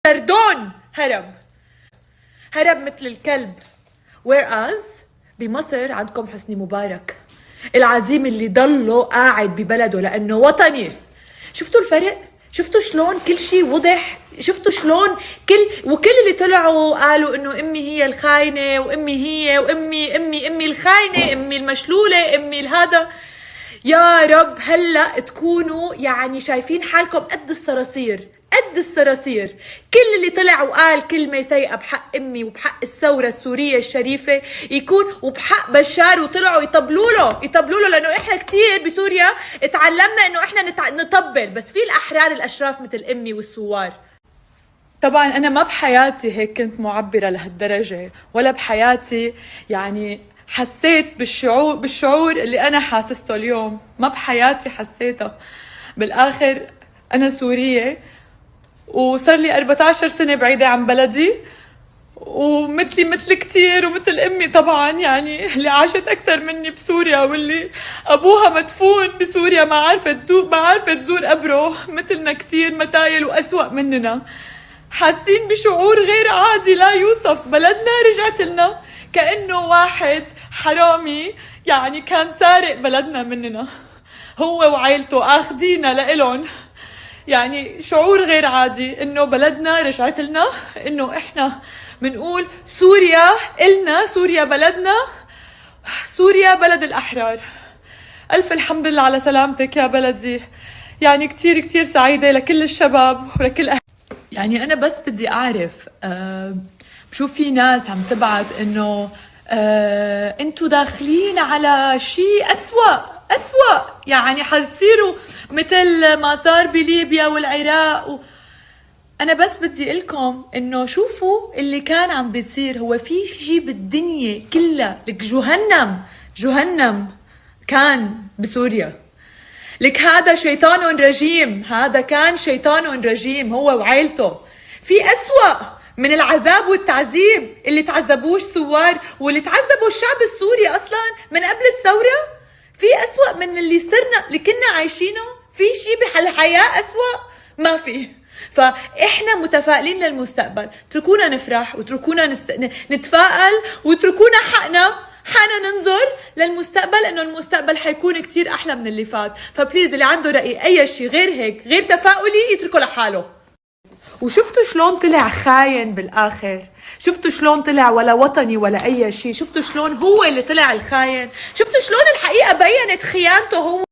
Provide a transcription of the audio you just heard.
سردون هرب مثل الكلب. whereas بمصر عندكم حسني مبارك العزيم اللي ضله قاعد ببلده لأنه وطني. شفتوا الفرق؟ شفتوا شلون كل شيء وضح؟ شفتوا شلون كل اللي طلعوا قالوا انه امي هي الخاينة وامي هي امي الخاينة، امي المشلولة، امي الهذا. يا رب هلا تكونوا يعني شايفين حالكم قد الصراصير، قد الصراصير. كل اللي طلع وقال كلمة سيئة بحق امي وبحق الثورة السورية الشريفة يكون، وبحق بشار، وطلعوا يطبلوا له لانه احنا كتير بسوريا اتعلمنا انه احنا نطبل، بس في الاحرار الاشراف مثل امي والثوار. طبعا انا ما بحياتي هيك كنت معبرة لهالدرجة، ولا بحياتي يعني حسيت بالشعور اللي انا حاسسته اليوم، ما بحياتي حسيتها. بالاخر انا سورية وصار لي 14 سنة بعيدة عن بلدي، ومثلي مثل كتير، ومثل امي طبعا يعني اللي عاشت اكثر مني بسوريا، واللي ابوها مدفون بسوريا ما عارفة تزور قبره، مثلنا كتير متايل واسوأ مننا. حاسين بشعور غير عادي لا يوصف. بلدنا رجعت لنا كأنه واحد حرامي يعني كان سارق بلدنا مننا، هو وعائلته اخذينا لإلهم. يعني شعور غير عادي انه بلدنا رجعت لنا، انه احنا بنقول سوريا إلنا، سوريا بلدنا، سوريا بلد الأحرار. ألف الحمد لله على سلامتك يا بلدي. يعني كتير كتير سعيدة لكل الشباب ولكل يعني أنا بس بدي أعرف، بشوف في ناس عم تبعت إنه انتو داخلين على شيء أسوأ، يعني حتصيروا مثل ما صار بليبيا والعراق أنا بس بدي لكم إنه شوفوا اللي كان عم بيصير. هو في شيء بالدنيا كلها لك جهنم كان بسوريا. لك هذا شيطان رجيم، هذا كان شيطان رجيم هو وعائلته. في أسوأ من العذاب والتعذيب اللي تعذبوه الثوار واللي تعذبوا الشعب السوري أصلا من قبل الثورة. في أسوأ من اللي اللي كنا عايشينه؟ في شيء بهالحياة أسوأ؟ ما في. فإحنا متفائلين للمستقبل، اتركونا نفرح واتركونا نتفائل، واتركونا حقنا ننظر للمستقبل، انه المستقبل حيكون كتير احلى من اللي فات. فبليز اللي عنده رأي اي شيء غير هيك، غير تفاؤلي، يتركه لحاله. وشفتوا شلون طلع خاين بالاخر؟ شفتوا شلون طلع ولا وطني ولا اي شيء؟ شفتوا شلون هو اللي طلع الخاين؟ شفتوا شلون الحقيقة بينت خيانته هو؟